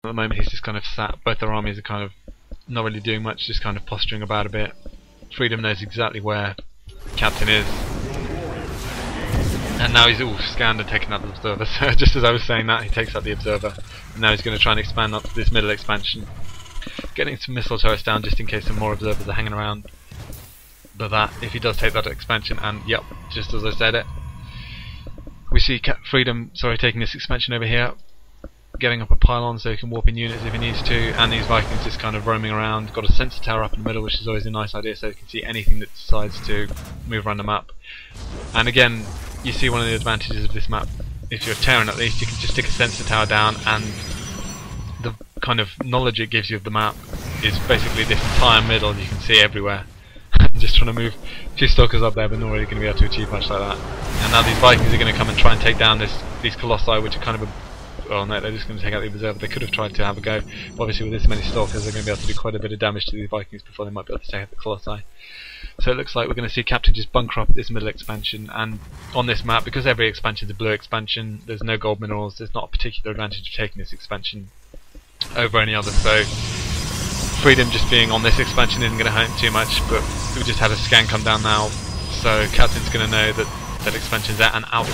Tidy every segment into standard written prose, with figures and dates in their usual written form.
At the moment he's just kind of sat, both their armies are kind of not really doing much, just kind of posturing about a bit. Freedom knows exactly where Captain is, and now he's all scanned and taken out the observer. So just as I was saying that, he takes out the observer, and now he's going to try and expand up to this middle expansion, getting some missile turrets down just in case some more observers are hanging around. But that, if he does take that expansion, and yep, just as I said it, we see Freedom taking this expansion over here, getting up a pylon so he can warp in units if he needs to, and these Vikings just kind of roaming around. Got a sensor tower up in the middle, which is always a nice idea, so you can see anything that decides to move around the map. And again, you see one of the advantages of this map. If you're a Terran, at least you can just stick a sensor tower down, and the kind of knowledge it gives you of the map is basically this entire middle you can see everywhere. I'm just trying to move a few stalkers up there, but not really going to be able to achieve much like that. And now these Vikings are going to come and try and take down these Colossi, which are kind of well, no, they're just going to take out the observer. They could have tried to have a go. Obviously, with this many stalkers, they're going to be able to do quite a bit of damage to these Vikings before they might be able to take out the Colossi. So it looks like we're going to see Captain just bunker up at this middle expansion. And on this map, because every expansion is a blue expansion, there's no gold minerals. There's not a particular advantage of taking this expansion over any other. So Freedom just being on this expansion isn't going to hurt him too much. But we just had a scan come down now, so Captain's going to know that that expansion's there, and ouch,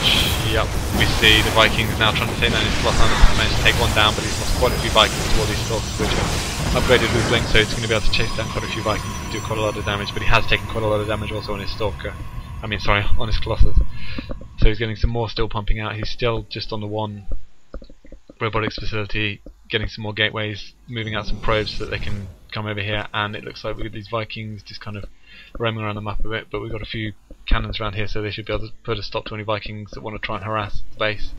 yep, we see the Vikings now trying to take down his Colossi. He managed to take one down, but he's lost quite a few Vikings to all these stalkers, which are upgraded with Blink, so he's going to be able to chase down quite a few Vikings and do quite a lot of damage, but he has taken quite a lot of damage also on his Stalker. I mean, sorry, on his Colossus. So he's getting some more still pumping out. He's still just on the one robotics facility, getting some more gateways, moving out some probes so that they can come over here, and it looks like we've got these Vikings just kind of roaming around the map a bit, but we've got a few cannons around here, so they should be able to put a stop to any Vikings that want to try and harass the base.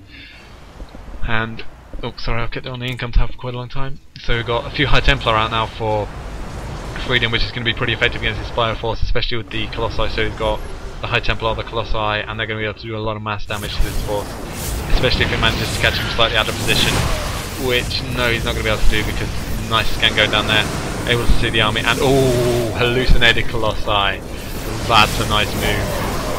And oh, sorry, I've kept it on the income tab for quite a long time. So we've got a few High Templar out now for Freedom, which is going to be pretty effective against his Spire Force, especially with the Colossi. So we've got the High Templar, the Colossi, and they're going to be able to do a lot of mass damage to this force, especially if it manages to catch him slightly out of position, which no, he's not going to be able to do because nice scan going down there, able to see the army, and oh, hallucinated Colossi. That's a nice move.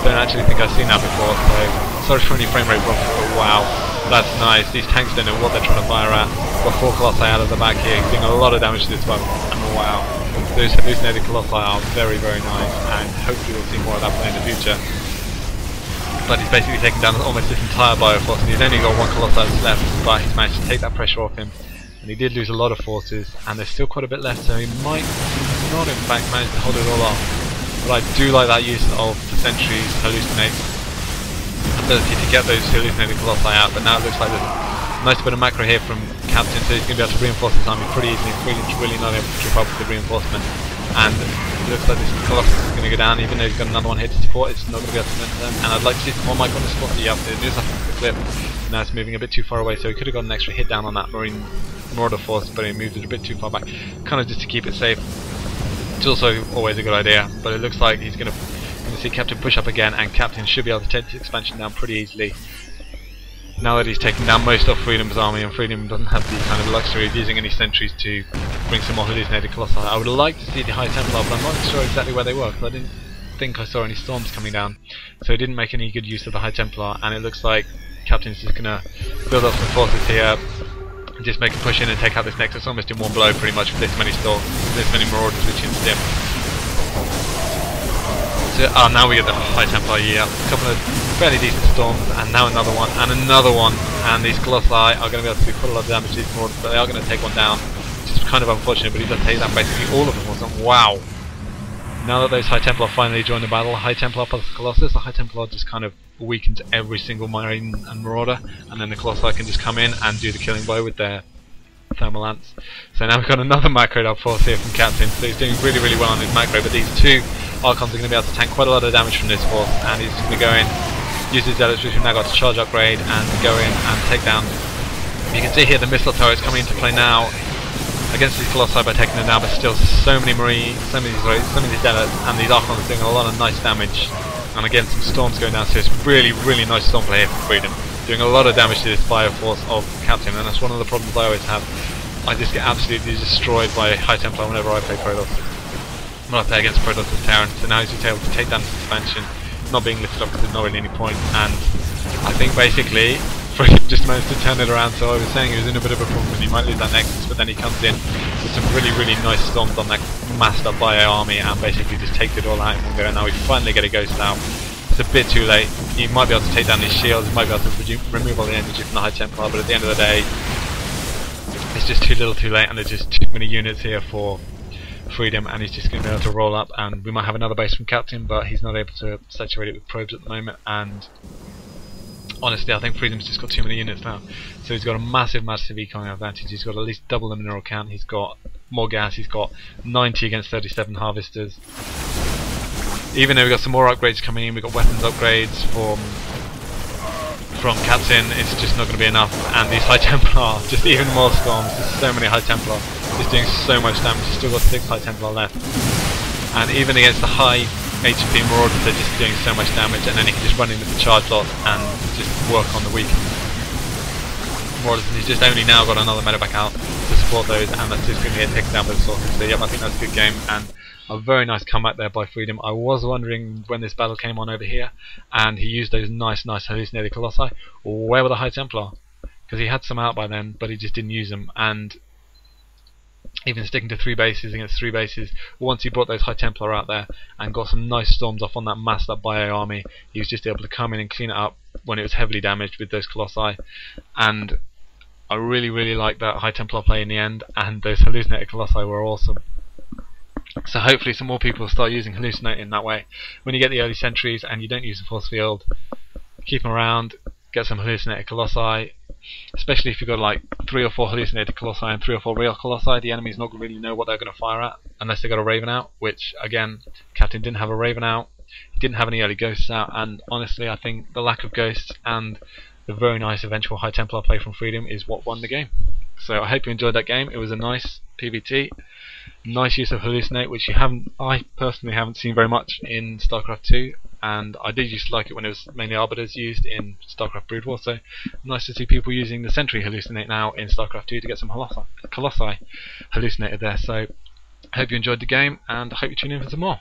Don't actually think I've seen that before, so sorry for any frame rate problems, but wow, that's nice. These tanks don't know what they're trying to fire at. Got 4 Colossi out of the back here, doing a lot of damage to this one, and wow, those hallucinated Colossi are very, very nice, and hopefully we'll see more of that in the future. But he's basically taken down almost this entire Bioforce, and he's only got 1 Colossi left, but he's managed to take that pressure off him. And he did lose a lot of forces, and there's still quite a bit left, so he might not in fact manage to hold it all off. But I do like that use of the Sentry's hallucinate ability to get those hallucinated Colossi out, but now it looks like there's a nice bit of macro here from Captain, so he's going to be able to reinforce his army pretty easily. Freedom's really not able to keep up with the reinforcement, and it looks like this Colossus is going to go down, even though he's got another one here to support. It's not going to be able to cement them, and I'd like to see some more mic on the spot. Yep, it is up the clip. Now it's moving a bit too far away, so he could have got an extra hit down on that Marauder force, but he moved it a bit too far back, kind of just to keep it safe. It's also always a good idea, but it looks like he's going to see Captain push up again, and Captain should be able to take this expansion down pretty easily. Now that he's taken down most of Freedom's army, and Freedom doesn't have the kind of luxury of using any sentries to bring some more hallucinated Colossi. I would like to see the High Templar, but I'm not sure exactly where they were, because I didn't think I saw any storms coming down. So he didn't make any good use of the High Templar, and it looks like Captain's just going to build up some forces here, and just make a push in and take out this Nexus almost in one blow pretty much with this many stalks, this many Marauders which can stim. So, now we get the High Templar, yeah, a couple of fairly decent storms, and now another one, and these Colossi are going to be able to do quite a lot of damage to these Marauders, but they are going to take one down, which is kind of unfortunate, but he does take down basically all of them. Wow! Now that those High Templar finally join the battle, High Templar plus Colossus, the High Templar just kind of weakens every single Marine and Marauder, and then the Colossi can just come in and do the killing blow with their Thermal Lance. So now we've got another macroed up force here from Captain, so he's doing really, really well on his macro, but these 2 Archons are going to be able to tank quite a lot of damage from this force, and he's going to go in, use his Zealots, which we've now got to charge upgrade, and go in and take down. You can see here the missile turrets coming into play now against these Colossi by taking them down, but still so many Zealots, and these Archons are doing a lot of nice damage. And again, some storms going down, so it's really, really nice storm play here for Freedom, doing a lot of damage to this Fire Force of Captain, and that's one of the problems I always have. I just get absolutely destroyed by High Templar whenever I play Protoss. When I play against Protoss as Terran, so now he's just able to take down this expansion, not being lifted up because there's not really any point, and I think basically Freedom just managed to turn it around. So I was saying he was in a bit of a problem and he might lose that Nexus, but then he comes in with some really nice storms on that massed up bio army and basically just takes it all out in one go. And now we finally get a Ghost out. It's a bit too late. He might be able to take down his shields, he might be able to remove all the energy from the High Templar, but at the end of the day, it's just too little too late, and there's just too many units here for Freedom, and he's just going to be able to roll up. And we might have another base from Captain, but he's not able to saturate it with probes at the moment. And honestly, I think Freedom's just got too many units now. So he's got a massive econ advantage. He's got at least double the mineral count. He's got more gas. He's got 90 against 37 harvesters. Even though we've got some more upgrades coming in, we've got weapons upgrades from Captain, it's just not going to be enough. And these High Templar, just even more storms. There's so many High Templar, just doing so much damage. He's still got 6 High Templar left. And even against the high HP Marauders, they're just doing so much damage, and then he can just run in with the charge lot and just work on the weak Marauders. And he's just only now got another medevac out to support those, and that's just going to get taken down by the Sorcerers. So yep, I think that's a good game, and a very nice comeback there by Freedom. I was wondering when this battle came on over here, and he used those nice hallucinated Colossi. Where were the High Templar? Because he had some out by then, but he just didn't use them. And even sticking to 3 bases against 3 bases, once he brought those High Templar out there and got some nice storms off on that massed up bio army, he was just able to come in and clean it up when it was heavily damaged with those Colossi. And I really liked that High Templar play in the end, and those hallucinated Colossi were awesome. So hopefully some more people will start using Hallucinate in that way. When you get the early sentries and you don't use the force field, keep them around, get some Hallucinated Colossi. Especially if you've got like 3 or 4 Hallucinated Colossi and 3 or 4 real Colossi, the enemy's not going to really know what they're going to fire at unless they've got a Raven out, which again, Captain didn't have a Raven out, he didn't have any early Ghosts out, and honestly I think the lack of Ghosts and the very nice eventual High Templar play from Freedom is what won the game. So I hope you enjoyed that game. It was a nice PvT. Nice use of Hallucinate, which I personally haven't seen very much in StarCraft 2, and I did used to like it when it was mainly Arbiters used in StarCraft Brood War, so nice to see people using the Sentry Hallucinate now in StarCraft 2 to get some Colossi hallucinated there. So I hope you enjoyed the game, and I hope you tune in for some more.